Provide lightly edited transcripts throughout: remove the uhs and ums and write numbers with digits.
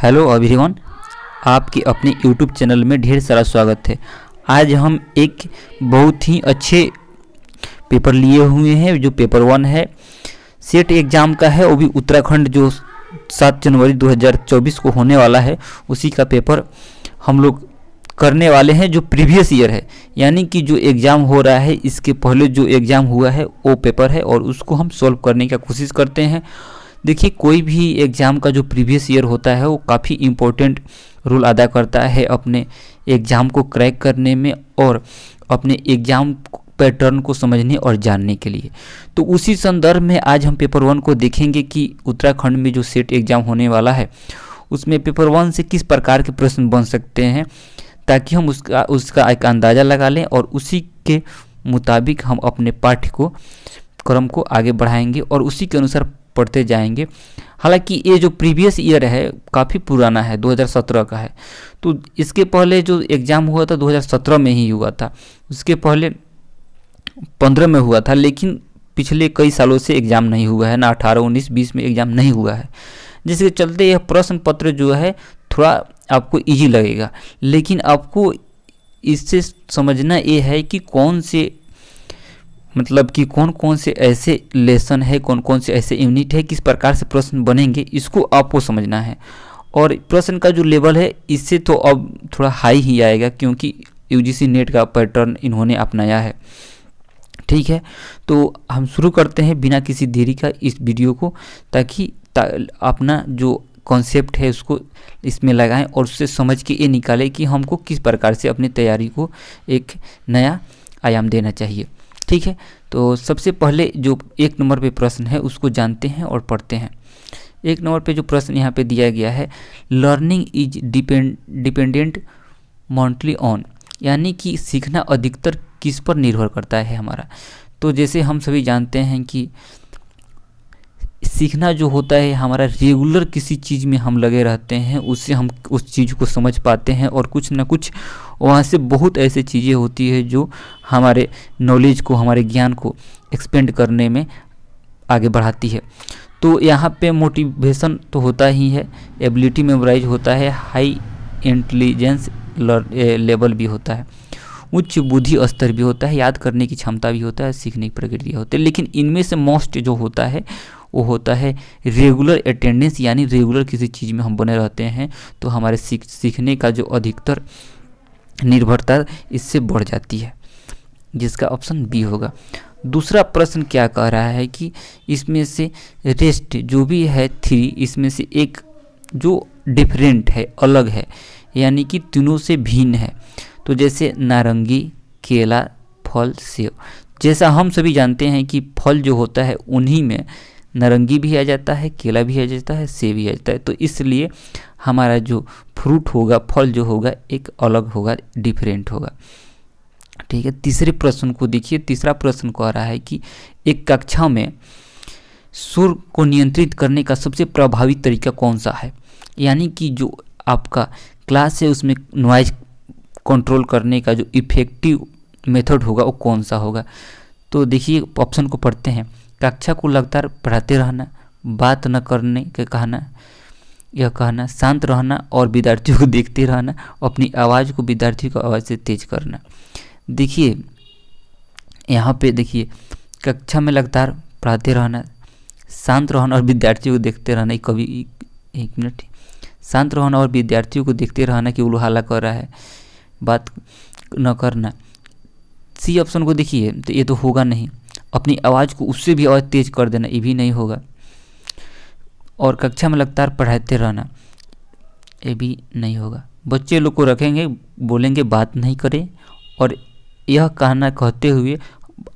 Hello everyone, आपके अपने YouTube channel में ढेर सारा स्वागत है। आज हम एक बहुत ही अच्छे पेपर लिए हुए हैं जो पेपर 1 है, सेट एग्ज़ाम का है। वो भी उत्तराखंड जो 7 जनवरी 2024 को होने वाला है, उसी का पेपर हम लोग करने वाले हैं जो प्रीवियस ईयर है। यानी कि जो एग्ज़ाम हो रहा है इसके पहले जो एग्ज़ाम हुआ है वो पेपर है और उसको हम सॉल्व करने की कोशिश करते हैं। देखिए, कोई भी एग्ज़ाम का जो प्रीवियस ईयर होता है वो काफ़ी इम्पोर्टेंट रोल अदा करता है अपने एग्ज़ाम को क्रैक करने में और अपने एग्ज़ाम पैटर्न को समझने और जानने के लिए। तो उसी संदर्भ में आज हम पेपर 1 को देखेंगे कि उत्तराखंड में जो सेट एग्ज़ाम होने वाला है उसमें पेपर 1 से किस प्रकार के प्रश्न बन सकते हैं, ताकि हम उसका एक अंदाज़ा लगा लें और उसी के मुताबिक हम अपने पाठ्य को क्रम को आगे बढ़ाएंगे और उसी के अनुसार पढ़ते जाएंगे। हालांकि ये जो प्रीवियस ईयर है काफ़ी पुराना है, 2017 का है। तो इसके पहले जो एग्ज़ाम हुआ था 2017 में ही हुआ था, उसके पहले 15 में हुआ था, लेकिन पिछले कई सालों से एग्ज़ाम नहीं हुआ है ना, 18, 19, 20 में एग्ज़ाम नहीं हुआ है, जिसके चलते यह प्रश्न पत्र जो है थोड़ा आपको इजी लगेगा। लेकिन आपको इससे समझना ये है कि कौन कौन से ऐसे लेसन है, कौन कौन से ऐसे यूनिट है, किस प्रकार से प्रश्न बनेंगे, इसको आपको समझना है। और प्रश्न का जो लेवल है इससे तो अब थोड़ा हाई ही आएगा, क्योंकि यूजीसी नेट का पैटर्न इन्होंने अपनाया है। ठीक है, तो हम शुरू करते हैं बिना किसी देरी का इस वीडियो को, ताकि अपना जो कॉन्सेप्ट है उसको इसमें लगाएं और उससे समझ के ये निकालें कि हमको किस प्रकार से अपनी तैयारी को एक नया आयाम देना चाहिए। ठीक है, तो सबसे पहले जो 1 नंबर पे प्रश्न है उसको जानते हैं और पढ़ते हैं। 1 नंबर पे जो प्रश्न यहाँ पे दिया गया है, learning is dependent mostly on, यानी कि सीखना अधिकतर किस पर निर्भर करता है हमारा। तो जैसे हम सभी जानते हैं कि सीखना जो होता है हमारा रेगुलर किसी चीज़ में हम लगे रहते हैं, उससे हम उस चीज़ को समझ पाते हैं और कुछ ना कुछ वहाँ से बहुत ऐसी चीज़ें होती है जो हमारे नॉलेज को, हमारे ज्ञान को एक्सपेंड करने में आगे बढ़ाती है। तो यहाँ पे मोटिवेशन तो होता ही है, एबिलिटी मेमोराइज होता है, हाई इंटेलिजेंस लेवल भी होता है, उच्च बुद्धि स्तर भी होता है, याद करने की क्षमता भी होता है, सीखने की प्रक्रिया होती है। लेकिन इनमें से मोस्ट जो होता है वो होता है रेगुलर अटेंडेंस, यानी रेगुलर किसी चीज़ में हम बने रहते हैं तो हमारे सीखने का जो अधिकतर निर्भरता इससे बढ़ जाती है, जिसका ऑप्शन बी होगा। दूसरा प्रश्न क्या कह रहा है कि इसमें से रेस्ट जो भी है 3, इसमें से एक जो डिफरेंट है, अलग है, यानी कि तीनों से भिन्न है। तो जैसे नारंगी, केला, फल, सेब। जैसा हम सभी जानते हैं कि फल जो होता है उन्हीं में नारंगी भी आ जाता है, केला भी आ जाता है, सेब भी आ जाता है। तो इसलिए हमारा जो फ्रूट होगा, फल जो होगा, एक अलग होगा, डिफरेंट होगा। ठीक है, तीसरे प्रश्न को देखिए। तीसरा प्रश्न कह रहा है कि एक कक्षा में शोर को नियंत्रित करने का सबसे प्रभावी तरीका कौन सा है, यानी कि जो आपका क्लास है उसमें नॉइज कंट्रोल करने का जो इफ़ेक्टिव मेथड होगा वो कौन सा होगा। तो देखिए, ऑप्शन को पढ़ते हैं। कक्षा को लगातार पढ़ाते रहना, बात न करने के कहना, शांत रहना और विद्यार्थियों को देखते रहना, अपनी आवाज़ को विद्यार्थियों की आवाज़ से तेज करना। देखिए यहाँ पे देखिए, कक्षा में लगातार पढ़ाते रहना, शांत रहना और विद्यार्थियों को देखते रहना। कभी एक मिनट, शांत रहना और विद्यार्थियों को देखते रहना कि वो हल्ला कर रहा है, बात न करना। सी ऑप्शन को देखिए, तो ये तो होगा नहीं। अपनी आवाज़ को उससे भी आवाज़ तेज कर देना, ये भी नहीं होगा। और कक्षा में लगातार पढ़ाते रहना, ये भी नहीं होगा। बच्चे लोग को रखेंगे, बोलेंगे बात नहीं करें, और यह कहना कहते हुए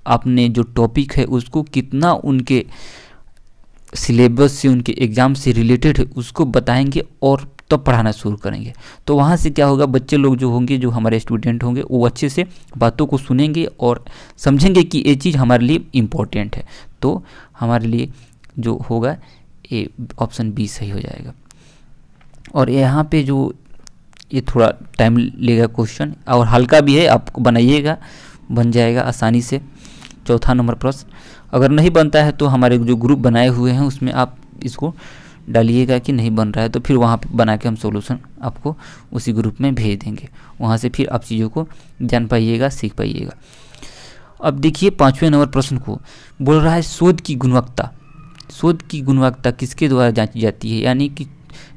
आपने जो टॉपिक है उसको कितना उनके सिलेबस से, उनके एग्ज़ाम से रिलेटेड है उसको बताएंगे और तब पढ़ाना शुरू करेंगे। तो वहाँ से क्या होगा, बच्चे लोग जो होंगे, जो हमारे स्टूडेंट होंगे, वो अच्छे से बातों को सुनेंगे और समझेंगे कि ये चीज़ हमारे लिए इम्पोर्टेंट है। तो हमारे लिए जो होगा ये ऑप्शन बी सही हो जाएगा। और यहाँ पे जो ये थोड़ा टाइम लेगा क्वेश्चन और हल्का भी है, आप बनाइएगा, बन जाएगा आसानी से। चौथा नंबर प्रश्न, अगर नहीं बनता है तो हमारे जो ग्रुप बनाए हुए हैं उसमें आप इसको डालिएगा कि नहीं बन रहा है, तो फिर वहाँ पे बना के हम सॉल्यूशन आपको उसी ग्रुप में भेज देंगे। वहाँ से फिर आप चीज़ों को जान पाइएगा, सीख पाइएगा। अब देखिए 5वें नंबर प्रश्न को बोल रहा है शोध की गुणवत्ता। शोध की गुणवत्ता किसके द्वारा जांची जाती है, यानी कि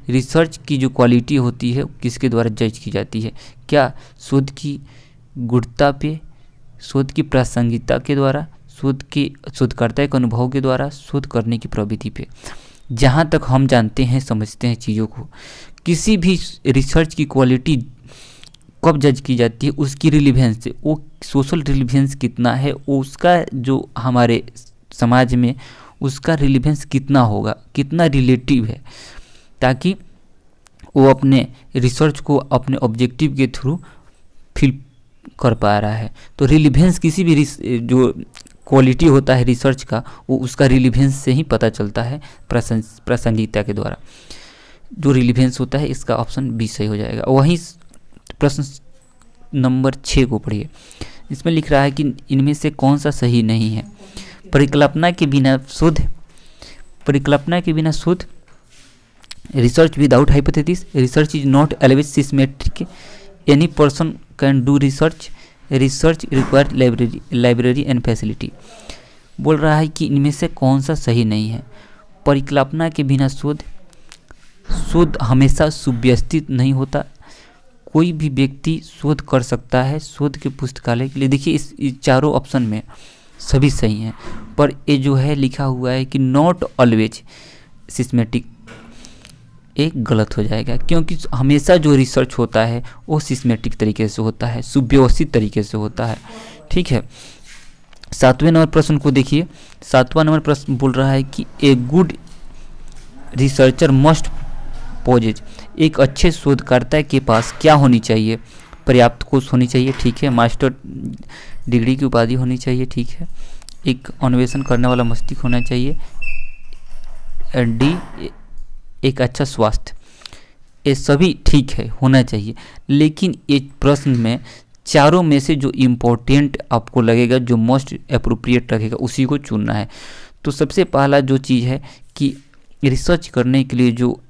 रिसर्च की जो क्वालिटी होती है किसके द्वारा जज की जाती है? क्या शोध की गुणवत्ता पे, शोध की प्रासंगिकता के द्वारा, शोधकर्ता के अनुभव के द्वारा, शोध करने की प्रवृत्ति पे? जहाँ तक हम जानते हैं, समझते हैं चीज़ों को, किसी भी रिसर्च की क्वालिटी कब जज की जाती है? उसकी रिलीवेंस से, वो सोशल रिलीवेंस कितना है, उसका जो हमारे समाज में उसका रिलीवेंस कितना होगा, कितना रिलेटिव है, ताकि वो अपने रिसर्च को अपने ऑब्जेक्टिव के थ्रू फिल कर पा रहा है। तो रिलीवेंस किसी भी जो क्वालिटी होता है रिसर्च का, वो उसका रिलीवेंस से ही पता चलता है, प्रासंगिकता के द्वारा। जो रिलीवेंस होता है, इसका ऑप्शन बी सही हो जाएगा। वहीं प्रश्न नंबर 6 को पढ़िए। इसमें लिख रहा है कि इनमें से कौन सा सही नहीं है? परिकल्पना के बिना शोध, परिकल्पना के बिना शोध, research without hypothesis, research is not always systematic, any person can do research, research require library and facility. बोल रहा है कि इनमें से कौन सा सही नहीं है? परिकल्पना के बिना शोध, शोध हमेशा सुव्यवस्थित नहीं होता, कोई भी व्यक्ति शोध कर सकता है शोध के पुस्तकालय के लिए। देखिए इस चारों ऑप्शन में सभी सही हैं, पर ये जो है लिखा हुआ है कि नॉट ऑलवेज सिस्टमैटिक, एक गलत हो जाएगा, क्योंकि हमेशा जो रिसर्च होता है वो सिस्टमैटिक तरीके से होता है, सुव्यवस्थित तरीके से होता है। ठीक है, 7वें नंबर प्रश्न को देखिए। 7वां नंबर प्रश्न बोल रहा है कि a good researcher must possess, एक अच्छे शोधकर्ता के पास क्या होनी चाहिए? पर्याप्त कोश होनी चाहिए, ठीक है, मास्टर डिग्री की उपाधि होनी चाहिए, ठीक है, एक अन्वेषण करने वाला मस्तिष्क होना चाहिए, डी एक अच्छा स्वास्थ्य। ये सभी ठीक है, होना चाहिए, लेकिन एक प्रश्न में चारों में से जो इम्पोर्टेंट आपको लगेगा, जो मोस्ट अप्रोप्रिएट लगेगा, उसी को चुनना है। तो सबसे पहला जो चीज़ है कि रिसर्च करने के लिए जो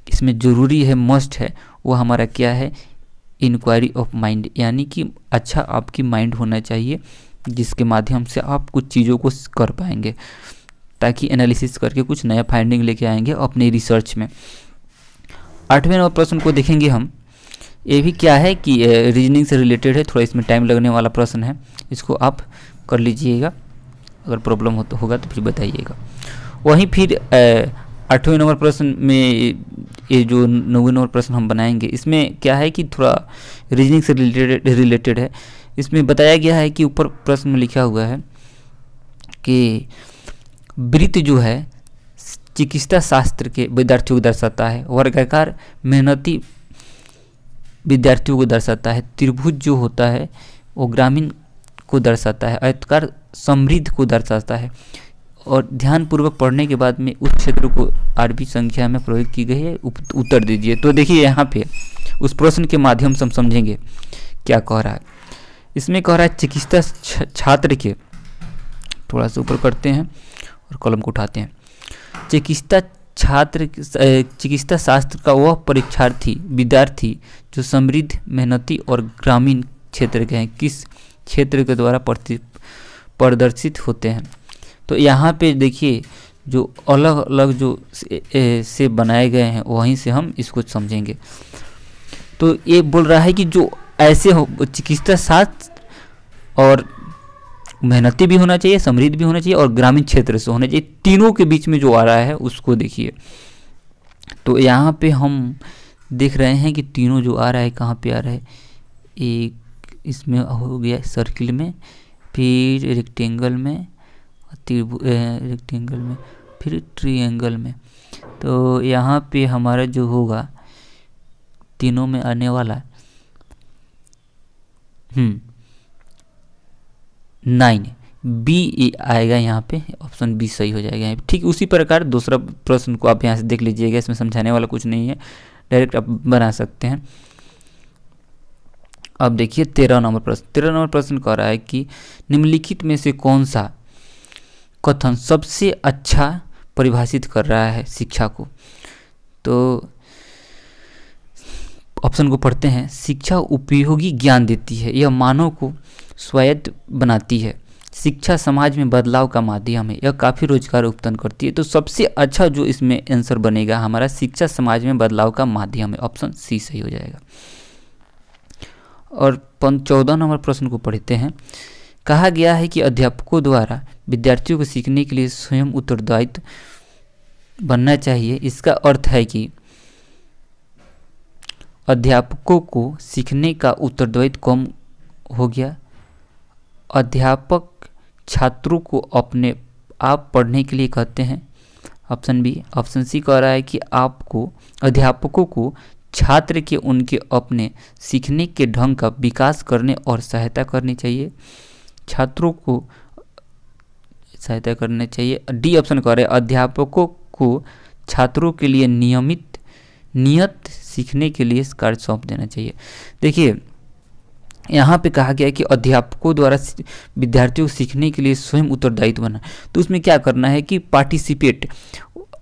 इसमें ज़रूरी है, मस्ट है, वो हमारा क्या है? इंक्वायरी ऑफ माइंड, यानी कि अच्छा आपकी माइंड होना चाहिए, जिसके माध्यम से आप कुछ चीज़ों को कर पाएंगे, ताकि एनालिसिस करके कुछ नया फाइंडिंग लेके आएंगे अपने रिसर्च में। 8वें नंबर प्रश्न को देखेंगे हम। ये भी क्या है कि रीजनिंग से रिलेटेड है, थोड़ा इसमें टाइम लगने वाला प्रश्न है, इसको आप कर लीजिएगा, अगर प्रॉब्लम होगा तो फिर बताइएगा। वहीं फिर 8वें नंबर प्रश्न में ये जो 9वें नंबर प्रश्न हम बनाएंगे, इसमें क्या है कि थोड़ा रीजनिंग से रिलेटेड है। इसमें बताया गया है कि ऊपर प्रश्न में लिखा हुआ है कि वृत्त जो है चिकित्सा शास्त्र के विद्यार्थियों को दर्शाता है, वर्गाकार मेहनती विद्यार्थियों को दर्शाता है, त्रिभुज जो होता है वो ग्रामीण को दर्शाता है, आयताकार समृद्ध को दर्शाता है, और ध्यानपूर्वक पढ़ने के बाद में उस क्षेत्र को आरबी संख्या में प्रयोग की गई है, उत्तर दीजिए। तो देखिए यहाँ पे उस प्रश्न के माध्यम से हम समझेंगे क्या कह रहा है। इसमें कह रहा है चिकित्सा छात्र के, थोड़ा सा ऊपर करते हैं और कलम को उठाते हैं, चिकित्सा छात्र, चिकित्सा शास्त्र का वह परीक्षार्थी विद्यार्थी जो समृद्ध मेहनती और ग्रामीण क्षेत्र के हैं, किस क्षेत्र के द्वारा प्रदर्शित होते हैं। तो यहाँ पे देखिए जो अलग अलग जो से बनाए गए हैं, वहीं से हम इसको समझेंगे। तो ये बोल रहा है कि जो ऐसे हो, चिकित्सा शास्त्र और मेहनती भी होना चाहिए, समृद्ध भी होना चाहिए, और ग्रामीण क्षेत्र से होना चाहिए, तीनों के बीच में जो आ रहा है उसको देखिए। तो यहाँ पे हम देख रहे हैं कि तीनों जो आ रहा है, कहाँ पे आ रहा है? एक इसमें हो गया सर्किल में, फिर रेक्टेंगल में, रेक्टेंगल में, फिर ट्रायंगल में। तो यहाँ पे हमारा जो होगा तीनों में आने वाला 9 बी आएगा, यहाँ पे ऑप्शन बी सही हो जाएगा। ठीक उसी प्रकार दूसरा प्रश्न को आप यहाँ से देख लीजिएगा, इसमें समझाने वाला कुछ नहीं है, डायरेक्ट आप बना सकते हैं। अब देखिए 13 नंबर प्रश्न। 13 नंबर प्रश्न कह रहा है कि निम्नलिखित में से कौन सा कथन सबसे अच्छा परिभाषित कर रहा है शिक्षा को? तो ऑप्शन को पढ़ते हैं। शिक्षा उपयोगी ज्ञान देती है, यह मानव को स्वायत्त बनाती है, शिक्षा समाज में बदलाव का माध्यम है, यह काफ़ी रोजगार उत्पन्न करती है। तो सबसे अच्छा जो इसमें आंसर बनेगा हमारा, शिक्षा समाज में बदलाव का माध्यम है, ऑप्शन सी सही हो जाएगा। और 14 नंबर प्रश्न को पढ़ते हैं। कहा गया है कि अध्यापकों द्वारा विद्यार्थियों को सीखने के लिए स्वयं उत्तरदायित्व बनना चाहिए। इसका अर्थ है कि अध्यापकों को सीखने का उत्तरदायित्व कम हो गया। अध्यापक छात्रों को अपने आप पढ़ने के लिए कहते हैं, ऑप्शन बी। ऑप्शन सी कह रहा है कि आपको अध्यापकों को छात्र के उनके अपने सीखने के ढंग का विकास करने और सहायता करनी चाहिए, छात्रों को सहायता करनी चाहिए। डी ऑप्शन कह रहे हैं अध्यापकों को छात्रों के लिए नियत सीखने के लिए कार्य सौंप देना चाहिए। देखिए यहाँ पे कहा गया है कि अध्यापकों द्वारा विद्यार्थियों को सीखने के लिए स्वयं उत्तरदायित्व बना, तो उसमें क्या करना है कि पार्टिसिपेट,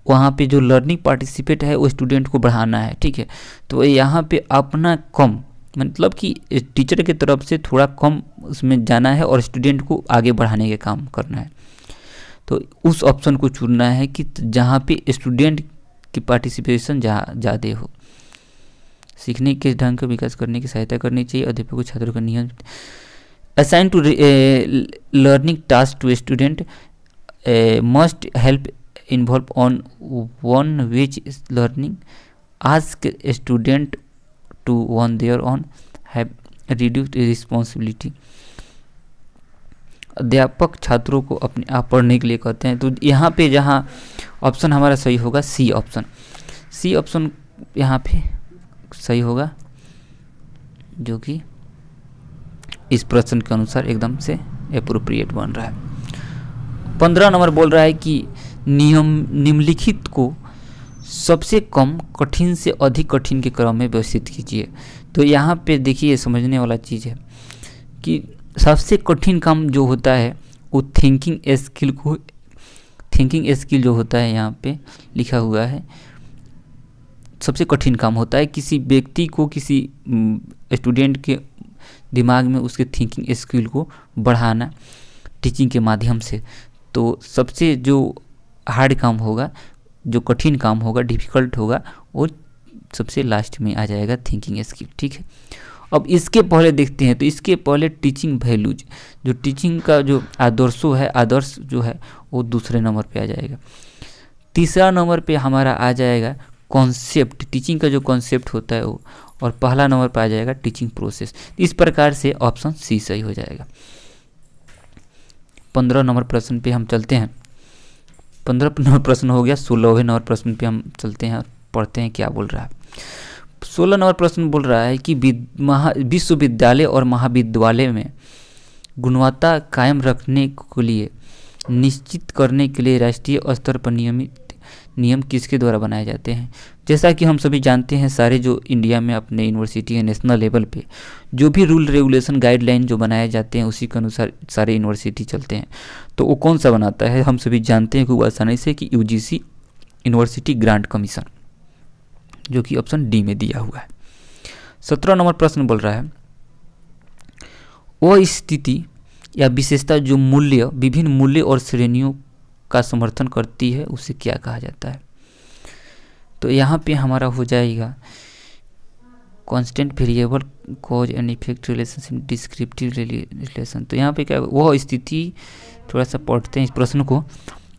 वहाँ पे जो लर्निंग पार्टिसिपेट है वो स्टूडेंट को बढ़ाना है, ठीक है। तो यहाँ पे अपना कम, मतलब कि टीचर की तरफ से थोड़ा कम उसमें जाना है और स्टूडेंट को आगे बढ़ाने के काम करना है। तो उस ऑप्शन को चुनना है कि जहाँ पे स्टूडेंट की पार्टिसिपेशन ज़्यादा हो। सीखने के ढंग का विकास करने की सहायता करनी चाहिए, अध्यापकों छात्रों का नियम assign to learning task to student must help involve on one which learning ask student to one their on have reduced responsibility. अध्यापक छात्रों को अपने आप पढ़ने के लिए कहते हैं। तो यहाँ पे जहाँ ऑप्शन हमारा सही होगा सी ऑप्शन, सी ऑप्शन यहाँ पे सही होगा, जो कि इस प्रश्न के अनुसार एकदम से एप्रोप्रिएट बन रहा है। 15 नंबर बोल रहा है कि निम्नलिखित को सबसे कम कठिन से अधिक कठिन के क्रम में व्यवस्थित कीजिए। तो यहाँ पे देखिए समझने वाला चीज़ है कि सबसे कठिन काम जो होता है वो थिंकिंग स्किल जो होता है यहाँ पे लिखा हुआ है, सबसे कठिन काम होता है किसी व्यक्ति को, किसी स्टूडेंट के दिमाग में उसके थिंकिंग स्किल को बढ़ाना टीचिंग के माध्यम से। तो सबसे जो हार्ड काम होगा, जो कठिन काम होगा, डिफ़िकल्ट होगा, वो सबसे लास्ट में आ जाएगा थिंकिंग स्किल, ठीक है। अब इसके पहले देखते हैं, तो इसके पहले टीचिंग वैल्यूज, जो टीचिंग का जो आदर्श जो है वो दूसरे नंबर पे आ जाएगा। तीसरा नंबर पे हमारा आ जाएगा कॉन्सेप्ट, टीचिंग का जो कॉन्सेप्ट होता है वो, और पहला नंबर पे आ जाएगा टीचिंग प्रोसेस। इस प्रकार से ऑप्शन सी सही हो जाएगा। 15 नंबर प्रश्न पे हम चलते हैं। 15 नंबर प्रश्न हो गया। 16वें नंबर प्रश्न पे हम चलते हैं और पढ़ते हैं क्या बोल रहा है। 16 नंबर प्रश्न बोल रहा है कि विश्वविद्यालय और महाविद्यालय में गुणवत्ता कायम रखने के लिए निश्चित करने के लिए राष्ट्रीय स्तर पर नियम किसके द्वारा बनाए जाते हैं। जैसा कि हम सभी जानते हैं, सारे जो इंडिया में अपने यूनिवर्सिटी है नेशनल लेवल पे जो भी रूल रेगुलेशन गाइडलाइन जो बनाए जाते हैं उसी के अनुसार सारे यूनिवर्सिटी चलते हैं। तो वो कौन सा बनाता है, हम सभी जानते हैं कि वो आसानी से कि यूजीसी यूनिवर्सिटी ग्रांट कमीशन, जो कि ऑप्शन डी में दिया हुआ है। 17 नंबर प्रश्न बोल रहा है वो स्थिति या विशेषता जो विभिन्न मूल्य और श्रेणियों का समर्थन करती है उसे क्या कहा जाता है। तो यहाँ पे हमारा हो जाएगा constant variable cause and effect relationship descriptive relation. तो यहाँ पे क्या, वह स्थिति, थोड़ा सा पढ़ते हैं इस प्रश्न को,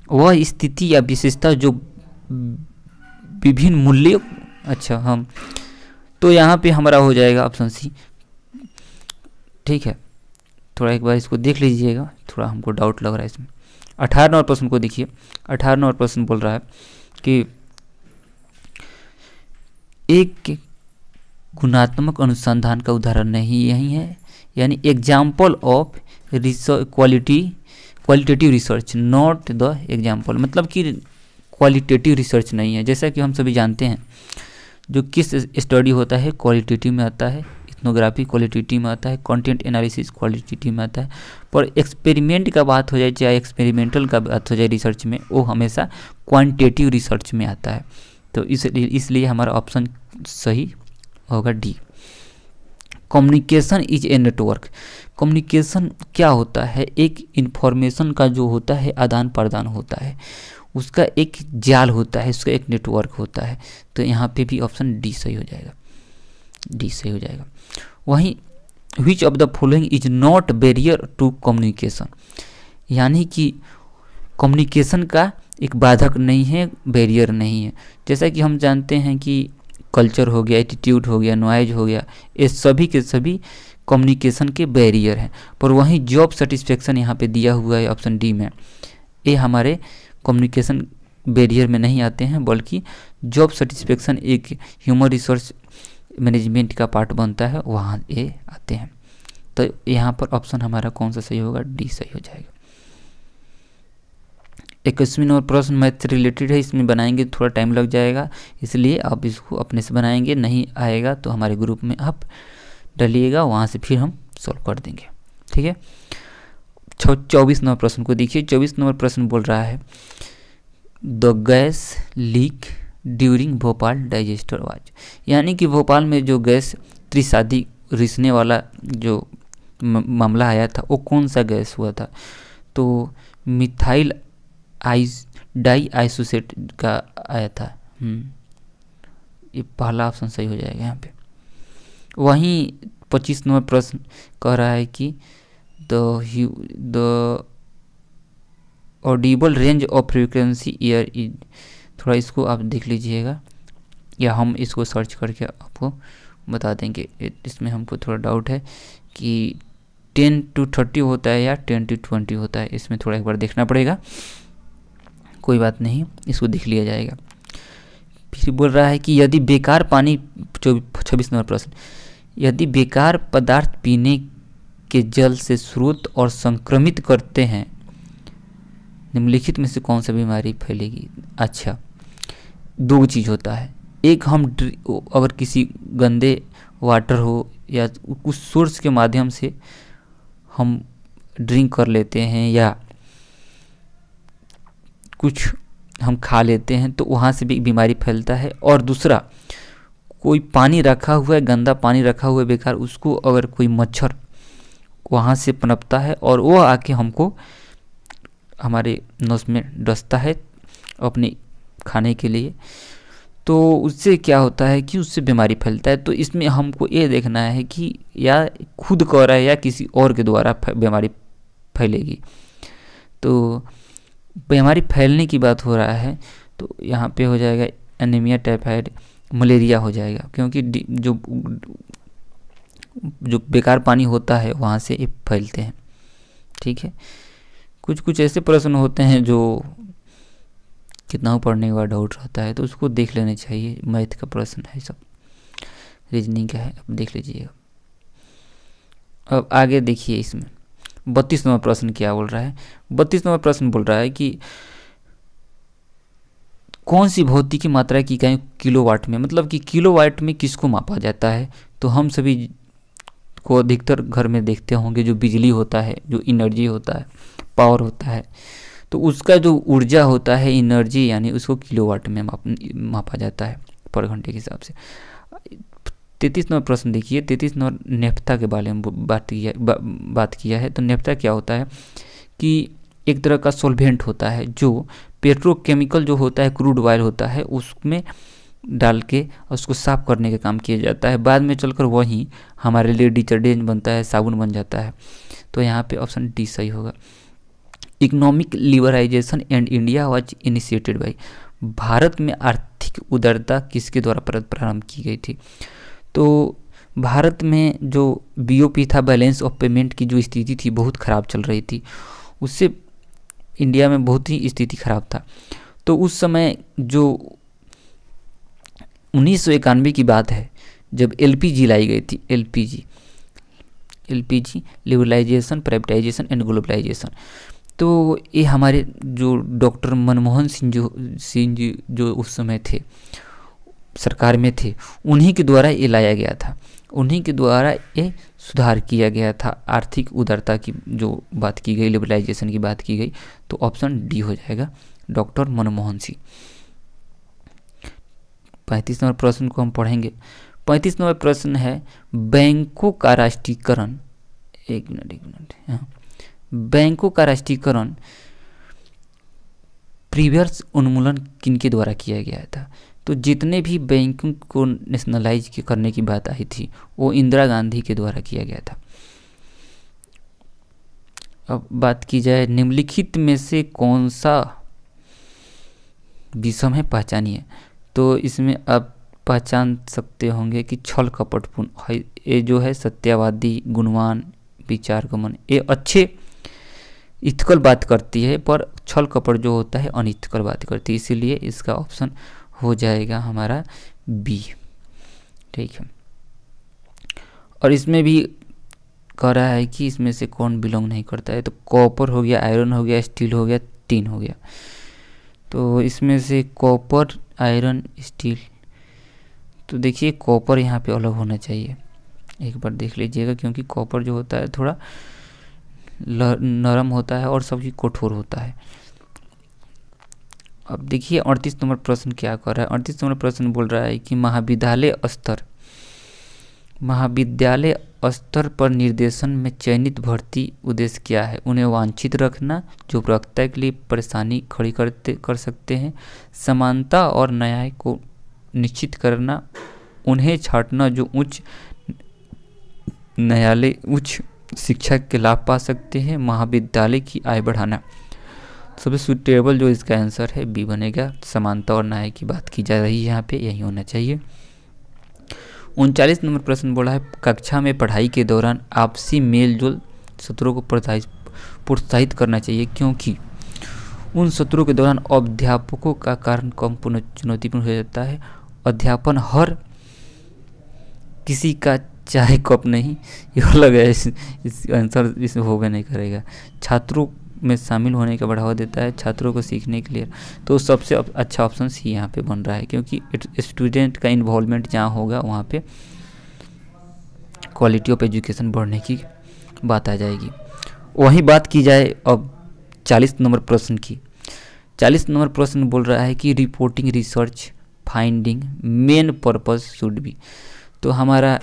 वह स्थिति या विशेषता जो विभिन्न मूल्य, अच्छा हम, तो यहाँ पे हमारा हो जाएगा ऑप्शन सी, ठीक है। थोड़ा एक बार इसको देख लीजिएगा, थोड़ा हमको डाउट लग रहा है इसमें। 18 नंबर प्रश्न को देखिए। 18 नंबर प्रश्न बोल रहा है कि एक गुणात्मक अनुसंधान का उदाहरण नहीं यही है, यानी example of qualitative research not the example, मतलब कि क्वालिटेटिव रिसर्च नहीं है। जैसा कि हम सभी जानते हैं जो किस स्टडी होता है क्वालिटेटिव में आता है, इथनोग्राफी क्वालिटेटिव में आता है, कंटेंट एनालिसिस क्वालिटेटिव में आता है, पर एक्सपेरिमेंट का बात हो जाए, चाहे एक्सपेरिमेंटल का बात हो जाए रिसर्च में, वो हमेशा क्वांटिटेटिव रिसर्च में आता है। तो इसलिए हमारा ऑप्शन सही होगा D. Communication is a network. Communication क्या होता है? एक इन्फॉर्मेशन का जो होता है आदान प्रदान होता है, उसका एक जाल होता है, उसका एक नेटवर्क होता है। तो यहाँ पे भी ऑप्शन डी सही हो जाएगा, डी सही हो जाएगा। वहीं which of the following is not barrier to communication, यानी कि कम्युनिकेशन का एक बाधक नहीं है, बैरियर नहीं है। जैसा कि हम जानते हैं कि कल्चर हो गया, एटीट्यूड हो गया, नॉइज हो गया, ये सभी के सभी कम्युनिकेशन के बैरियर हैं। पर वहीं जॉब सेटिस्फेक्शन यहाँ पे दिया हुआ है ऑप्शन डी में, ये हमारे कम्युनिकेशन बैरियर में नहीं आते हैं, बल्कि जॉब सेटिस्फेक्शन एक ह्यूमन रिसोर्स मैनेजमेंट का पार्ट बनता है, वहाँ ये आते हैं। तो यहाँ पर ऑप्शन हमारा कौन सा सही होगा? डी सही हो जाएगा। 21वां नंबर प्रश्न मैथ से रिलेटेड है, इसमें बनाएंगे थोड़ा टाइम लग जाएगा, इसलिए आप इसको अपने से बनाएंगे, नहीं आएगा तो हमारे ग्रुप में आप डालिएगा, वहाँ से फिर हम सॉल्व कर देंगे, ठीक है। 24 नंबर प्रश्न को देखिए। 24 नंबर प्रश्न बोल रहा है the gas leak during Bhopal digester was, यानी कि भोपाल में जो गैस त्रिशादी रिसने वाला जो मामला आया था वो कौन सा गैस हुआ था? तो मिथाइल डाई आइसोसेट का आया था। ये पहला ऑप्शन सही हो जाएगा यहाँ पे। वहीं 25 नंबर प्रश्न कह रहा है कि the Audible range of frequency year is, थोड़ा इसको आप देख लीजिएगा या हम इसको सर्च करके आपको बता देंगे। इसमें हमको थोड़ा डाउट है कि 10 to 30 होता है या 10 to 20 होता है, इसमें थोड़ा एक बार देखना पड़ेगा, कोई बात नहीं, इसको देख लिया जाएगा। फिर बोल रहा है कि यदि बेकार पानी, 26 नंबर प्रश्न, यदि बेकार पदार्थ पीने के जल से स्रोत और संक्रमित करते हैं, निम्नलिखित में से कौन सा बीमारी फैलेगी? अच्छा, दो चीज़ होता है, एक हम अगर किसी गंदे वाटर हो या कुछ सोर्स के माध्यम से हम ड्रिंक कर लेते हैं या कुछ हम खा लेते हैं तो वहाँ से भी बीमारी फैलता है। और दूसरा, कोई पानी रखा हुआ है, गंदा पानी रखा हुआ है बेकार, उसको अगर कोई मच्छर वहाँ से पनपता है और वो आके हमको हमारे नस में डसता है अपने खाने के लिए, तो उससे क्या होता है कि उससे बीमारी फैलता है। तो इसमें हमको ये देखना है कि या खुद कर रहा है या किसी और के द्वारा बीमारी फैलेगी। तो बीमारी फैलने की बात हो रहा है तो यहाँ पे हो जाएगा एनीमिया, टाइफाइड, मलेरिया हो जाएगा, क्योंकि जो बेकार पानी होता है वहाँ से ये फैलते हैं, ठीक है। कुछ कुछ ऐसे प्रश्न होते हैं जो कितना पढ़ने के बाद डाउट रहता है, तो उसको देख लेना चाहिए। मैथ का प्रश्न है, सब रीजनिंग का है, अब देख लीजिएगा। अब आगे देखिए, इसमें 32 नंबर प्रश्न क्या बोल रहा है? 32 नंबर प्रश्न बोल रहा है कि कौन सी भौतिकी मात्रा की इकाई किलोवाट में, मतलब कि किलोवाट में किसको मापा जाता है? तो हम सभी को अधिकतर घर में देखते होंगे, जो बिजली होता है, जो एनर्जी होता है, पावर होता है, तो उसका जो ऊर्जा होता है, एनर्जी, यानी उसको किलोवाट में मापा जाता है पर घंटे के हिसाब से। 33 नंबर प्रश्न देखिए। 33 नंबर नेफ्था के बारे में बात किया है। तो नेफ्था क्या होता है कि एक तरह का सॉल्वेंट होता है, जो पेट्रोकेमिकल जो होता है, क्रूड ऑयल होता है, उसमें डाल के उसको साफ करने का काम किया जाता है। बाद में चलकर वही हमारे लिए डिटर्जेंट बनता है, साबुन बन जाता है। तो यहाँ पे ऑप्शन डी सही होगा। Economic liberalisation and India was initiated by, भारत में आर्थिक उदारता किसके द्वारा प्रारंभ की गई थी? तो भारत में जो बीओपी था, बैलेंस ऑफ पेमेंट की जो स्थिति थी बहुत ख़राब चल रही थी, उससे इंडिया में बहुत ही स्थिति खराब था। तो उस समय जो 1991 की बात है, जब एलपीजी लाई गई थी, LPG liberalisation, privatisation and globalisation. तो ये हमारे जो डॉक्टर मनमोहन सिंह जी जो उस समय थे, सरकार में थे, उन्हीं के द्वारा ये लाया गया था, उन्हीं के द्वारा ये सुधार किया गया था। आर्थिक उदारता की जो बात की गई, लिबरलाइजेशन की बात की गई, तो ऑप्शन डी हो जाएगा, डॉक्टर मनमोहन सिंह। 35 नंबर प्रश्न को हम पढ़ेंगे। 35 नंबर प्रश्न है बैंकों का राष्ट्रीयकरण, एक मिनट, हाँ, बैंकों का राष्ट्रीयकरण प्रीवियस उन्मूलन किनके द्वारा किया गया था? तो जितने भी बैंकों को नेशनलाइज करने की बात आई थी वो इंदिरा गांधी के द्वारा किया गया था। अब बात की जाए निम्नलिखित में से कौन सा विषम है, पहचानिए। तो इसमें आप पहचान सकते होंगे कि छल कपटपूर्ण, ये जो है सत्यवादी, गुणवान, विचार गमन, ये अच्छे इथिकल बात करती है, पर छल कपट जो होता है अनइथिकल बात करती है, इसीलिए इसका ऑप्शन हो जाएगा हमारा बी। ठीक है, और इसमें भी कह रहा है कि इसमें से कौन बिलोंग नहीं करता है, तो कॉपर हो गया, आयरन हो गया, स्टील हो गया, टिन हो गया। तो इसमें से कॉपर, आयरन, स्टील, तो देखिए कॉपर यहाँ पे अलग होना चाहिए, एक बार देख लीजिएगा, क्योंकि कॉपर जो होता है थोड़ा नरम होता है और सबकी कठोर होता है। अब देखिए 38 नंबर प्रश्न क्या कर रहा है। 38 नंबर प्रश्न बोल रहा है कि महाविद्यालय स्तर पर निर्देशन में चयनित भर्ती उद्देश्य क्या है? उन्हें वांछित रखना, जो प्रवक्ता के लिए परेशानी खड़ी कर सकते हैं, समानता और न्याय को निश्चित करना, उन्हें छांटना जो उच्च शिक्षा के लाभ पा सकते हैं, महाविद्यालय की आय बढ़ाना। सबसे सुटेबल जो इसका आंसर है बी बनेगा। समानता और न्याय की बात की जा रही है यहाँ पे, यही होना चाहिए। 39 नंबर प्रश्न बोला है कक्षा में पढ़ाई के दौरान आपसी मेलजोल सत्रों को प्रोत्साहित करना चाहिए, क्योंकि उन सत्रों के दौरान अध्यापकों का कारण कम चुनौतीपूर्ण हो जाता है। अध्यापन हर किसी का चाहे कप नहीं, ये अलग है, इस आंसर इसमें होगा नहीं करेगा। छात्रों में शामिल होने का बढ़ावा देता है, छात्रों को सीखने के लिए, तो सबसे अच्छा ऑप्शन सी यहाँ पे बन रहा है, क्योंकि स्टूडेंट का इन्वॉल्वमेंट जहाँ होगा वहाँ पे क्वालिटी ऑफ एजुकेशन बढ़ने की बात आ जाएगी। वहीं बात की जाए अब 40 नंबर प्रश्न की। 40 नंबर प्रश्न बोल रहा है कि reporting research finding main purpose should be. तो हमारा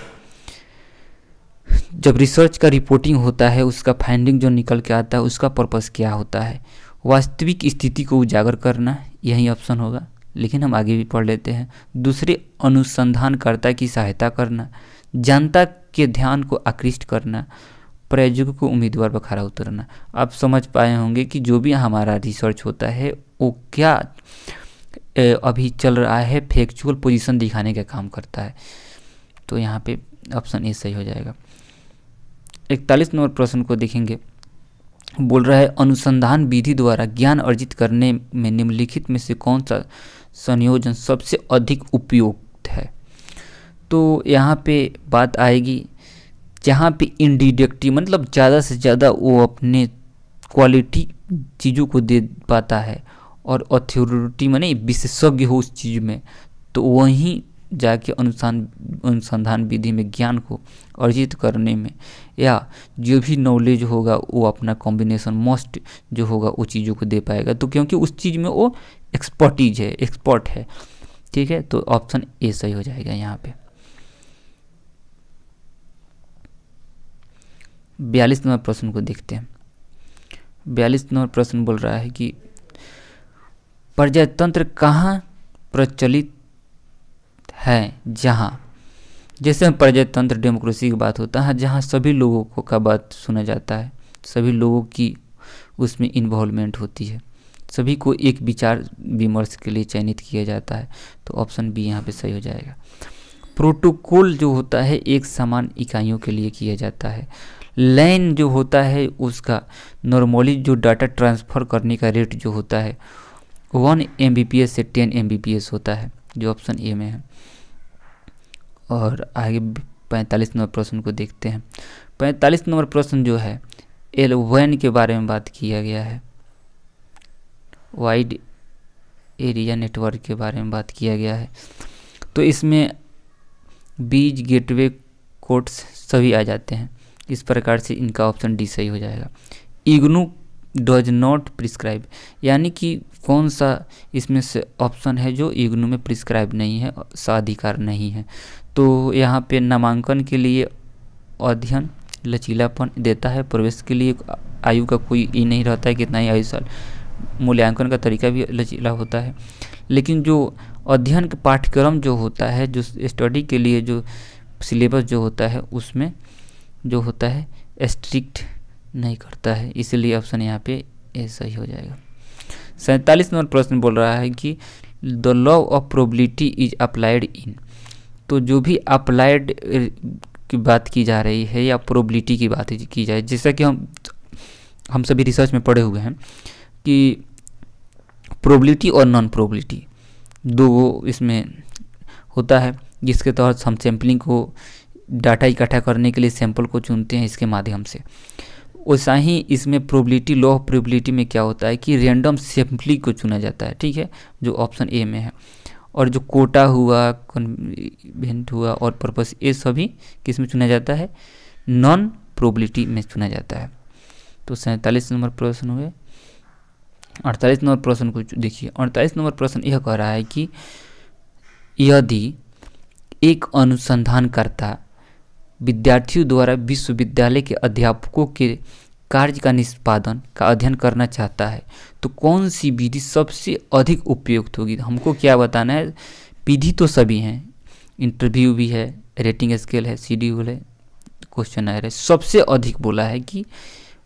जब रिसर्च का रिपोर्टिंग होता है, उसका फाइंडिंग जो निकल के आता है, उसका पर्पस क्या होता है? वास्तविक स्थिति को उजागर करना, यही ऑप्शन होगा, लेकिन हम आगे भी पढ़ लेते हैं। दूसरे अनुसंधानकर्ता की सहायता करना, जनता के ध्यान को आकृष्ट करना, प्रायोजकों को उम्मीदवार पर खरा उतरना। आप समझ पाए होंगे कि जो भी हमारा रिसर्च होता है वो क्या अभी चल रहा है, फैक्चुअल पोजीशन दिखाने का काम करता है। तो यहाँ पे ऑप्शन ए सही हो जाएगा। 41 नंबर प्रश्न को देखेंगे, बोल रहा है अनुसंधान विधि द्वारा ज्ञान अर्जित करने में निम्नलिखित में से कौन सा संयोजन सबसे अधिक उपयुक्त है? तो यहाँ पे बात आएगी जहाँ पे इंडिडक्टिव मतलब ज़्यादा से ज़्यादा वो अपने क्वालिटी चीज़ों को दे पाता है, और अथॉरिटी माने विशेषज्ञ हो उस चीज़ में, तो वहीं जाके अनुसंधान विधि में ज्ञान को अर्जित करने में, या जो भी नॉलेज होगा वो अपना कॉम्बिनेशन मस्ट जो होगा वो चीज़ों को दे पाएगा। तो क्योंकि उस चीज़ में वो एक्सपर्ट है। ठीक है, तो ऑप्शन ए सही हो जाएगा यहाँ पे। 42 नंबर प्रश्न को देखते हैं। 42 नंबर प्रश्न बोल रहा है कि प्रजातंत्र कहाँ प्रचलित है? जहाँ जैसे हम प्रजातंत्र डेमोक्रेसी की बात होता है, जहाँ सभी लोगों को का बात सुना जाता है, सभी लोगों की उसमें इन्वॉल्वमेंट होती है, सभी को एक विचार विमर्श के लिए चयनित किया जाता है। तो ऑप्शन बी यहाँ पे सही हो जाएगा। प्रोटोकॉल जो होता है एक समान इकाइयों के लिए किया जाता है। लाइन जो होता है उसका नॉर्मली जो डाटा ट्रांसफ़र करने का रेट जो होता है 1 Mbps से 10 Mbps होता है, जो ऑप्शन ए में है। और आगे 45 नंबर प्रश्न को देखते हैं। 45 नंबर प्रश्न जो है L1 के बारे में बात किया गया है, वाइड एरिया नेटवर्क के बारे में बात किया गया है। तो इसमें बीज गेटवे कोड्स सभी आ जाते हैं, इस प्रकार से इनका ऑप्शन डी सही हो जाएगा। इग्नू डज नॉट प्रिस्क्राइब, यानी कि कौन सा इसमें से ऑप्शन है जो इग्नू में प्रिस्क्राइब नहीं है, साधिकार नहीं है। तो यहाँ पे नामांकन के लिए अध्ययन लचीलापन देता है, प्रवेश के लिए आयु का कोई ई नहीं रहता है कितना ही आयु साल, मूल्यांकन का तरीका भी लचीला होता है। लेकिन जो अध्ययन का पाठ्यक्रम जो होता है, जो स्टडी के लिए जो सिलेबस जो होता है, उसमें जो होता है स्ट्रिक्ट नहीं करता है, इसलिए ऑप्शन यहाँ पे ए सही हो जाएगा। 47 नंबर प्रश्न बोल रहा है कि the law of probability is applied in, तो जो भी अप्लाइड की बात की जा रही है या प्रोबेबिलिटी की बात की जाए, जैसा कि हम सभी रिसर्च में पढ़े हुए हैं कि प्रोबेबिलिटी और नॉन प्रोबेबिलिटी दो इसमें होता है, जिसके तहत हम सैम्पलिंग को डाटा इकट्ठा करने के लिए सैंपल को चुनते हैं इसके माध्यम से। वैसा ही इसमें प्रोबेबिलिटी, लॉ ऑफ प्रोबेबिलिटी में क्या होता है कि रैंडम सैम्पलिंग को चुना जाता है, ठीक है, जो ऑप्शन ए में है। और जो कोटा हुआ, कन्वेंट हुआ और पर्पस, ये सभी किस में चुना जाता है, नॉन प्रोबेबिलिटी में चुना जाता है। तो 47 नंबर प्रश्न हुए। 48 नंबर प्रश्न को देखिए। 48 नंबर प्रश्न यह कह रहा है कि यदि एक अनुसंधानकर्ता विद्यार्थियों द्वारा विश्वविद्यालय के अध्यापकों के कार्य का निष्पादन का अध्ययन करना चाहता है तो कौन सी विधि सबसे अधिक उपयुक्त होगी। हमको क्या बताना है, विधि तो सभी हैं, इंटरव्यू भी है, रेटिंग स्केल है, शेड्यूल है, क्वेश्चनर है, सबसे अधिक बोला है कि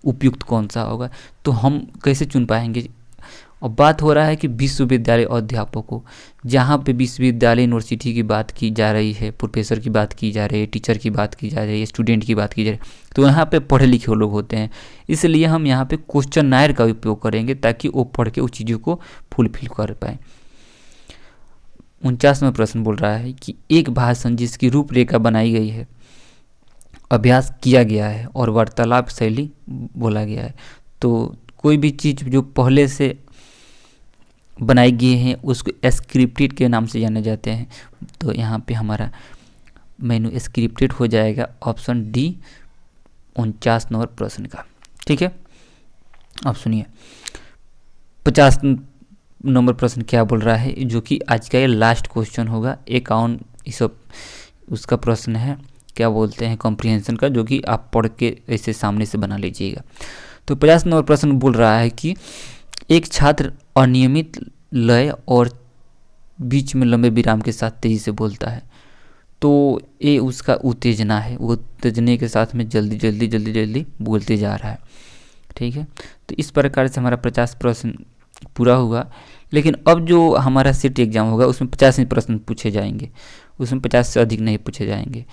उपयुक्त कौन सा होगा। तो हम कैसे चुन पाएंगे। और बात हो रहा है कि विश्वविद्यालय अध्यापकों, जहाँ पे विश्वविद्यालय यूनिवर्सिटी की बात की जा रही है, प्रोफेसर की बात की जा रही है, टीचर की बात की जा रही है, स्टूडेंट की बात की जा रही है, तो यहाँ पे पढ़े लिखे लोग होते हैं, इसलिए हम यहाँ पे क्वेश्चनर का उपयोग करेंगे ताकि वो पढ़ के उस चीज़ों को फुलफिल कर पाए। 49वां प्रश्न बोल रहा है कि एक भाषण जिसकी रूपरेखा बनाई गई है, अभ्यास किया गया है और वार्तालाप शैली बोला गया है, तो कोई भी चीज़ जो पहले से बनाई गई हैं उसको स्क्रिप्टेड के नाम से जाने जाते हैं। तो यहाँ पे हमारा मेनू स्क्रिप्टेड हो जाएगा, ऑप्शन डी 49 नंबर प्रश्न का, ठीक है। अब सुनिए 50 नंबर प्रश्न क्या बोल रहा है, जो कि आज का ये लास्ट क्वेश्चन होगा। अकाउंट ये सब उसका प्रश्न है, क्या बोलते हैं, कॉम्प्रिहेंशन का, जो कि आप पढ़ के ऐसे सामने से बना लीजिएगा। तो 50 नंबर प्रश्न बोल रहा है कि एक छात्र अनियमित लय और बीच में लंबे विराम के साथ तेजी से बोलता है, तो ये उसका उत्तेजना है, वो उत्तेजने के साथ में जल्दी जल्दी बोलते जा रहा है, ठीक है। तो इस प्रकार से हमारा 50 प्रश्न पूरा हुआ। लेकिन अब जो हमारा सेट एग्जाम होगा उसमें 50 ही प्रश्न पूछे जाएंगे, उसमें 50 से अधिक नहीं पूछे जाएंगे।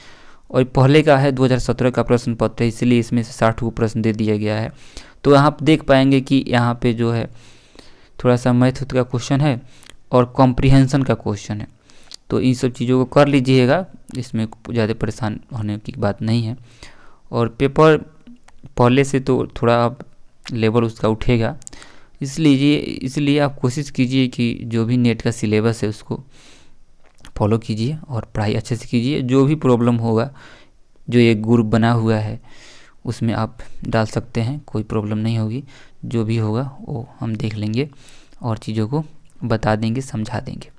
और पहले का है 2017 का प्रश्न पत्र है, इसलिए इसमें से 60 को प्रश्न दे दिया गया है। तो यहाँ आप देख पाएंगे कि यहाँ पे जो है थोड़ा सा मैथ का क्वेश्चन है और कॉम्प्रिहेंशन का क्वेश्चन है, तो इन सब चीज़ों को कर लीजिएगा, इसमें ज़्यादा परेशान होने की बात नहीं है। और पेपर पहले से तो थोड़ा अब लेवल उसका उठेगा, इसलिए आप कोशिश कीजिए कि जो भी नेट का सिलेबस है उसको फॉलो कीजिए और पढ़ाई अच्छे से कीजिए। जो भी प्रॉब्लम होगा, जो एक ग्रुप बना हुआ है उसमें आप डाल सकते हैं, कोई प्रॉब्लम नहीं होगी। जो भी होगा वो हम देख लेंगे और चीज़ों को बता देंगे, समझा देंगे,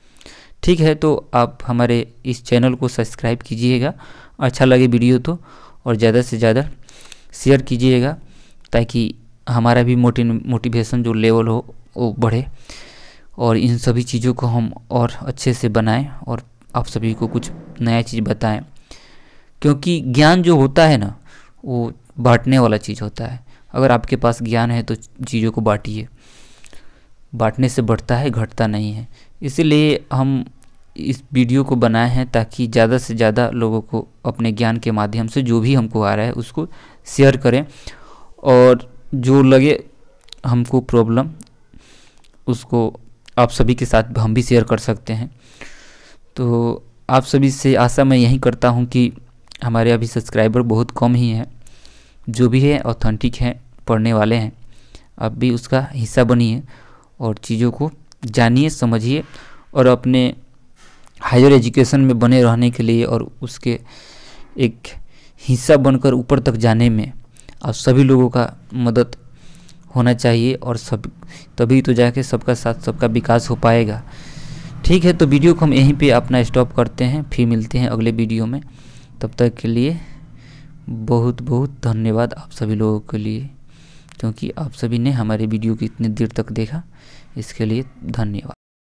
ठीक है। तो आप हमारे इस चैनल को सब्सक्राइब कीजिएगा, अच्छा लगे वीडियो तो, और ज़्यादा से ज़्यादा शेयर कीजिएगा ताकि हमारा भी मोटिवेशन जो लेवल हो वो बढ़े और इन सभी चीज़ों को हम और अच्छे से बनाएं और आप सभी को कुछ नया चीज़ बताएं। क्योंकि ज्ञान जो होता है ना, वो बांटने वाला चीज़ होता है। अगर आपके पास ज्ञान है तो चीज़ों को बांटिए, बांटने से बढ़ता है, घटता नहीं है। इसीलिए हम इस वीडियो को बनाए हैं ताकि ज़्यादा से ज़्यादा लोगों को अपने ज्ञान के माध्यम से जो भी हमको आ रहा है उसको शेयर करें, और जो लगे हमको प्रॉब्लम उसको आप सभी के साथ हम भी शेयर कर सकते हैं। तो आप सभी से आशा मैं यही करता हूं कि हमारे अभी सब्सक्राइबर बहुत कम ही हैं, जो भी है ऑथेंटिक हैं, पढ़ने वाले हैं, आप भी उसका हिस्सा बनिए और चीज़ों को जानिए, समझिए और अपने हायर एजुकेशन में बने रहने के लिए और उसके एक हिस्सा बनकर ऊपर तक जाने में आप सभी लोगों का मदद होना चाहिए, और सब तभी तो जाके सबका साथ सबका विकास हो पाएगा। ठीक है, तो वीडियो को हम यहीं पे अपना स्टॉप करते हैं, फिर मिलते हैं अगले वीडियो में। तब तक के लिए बहुत बहुत धन्यवाद आप सभी लोगों के लिए, क्योंकि आप सभी ने हमारे वीडियो को इतने देर तक देखा, इसके लिए धन्यवाद।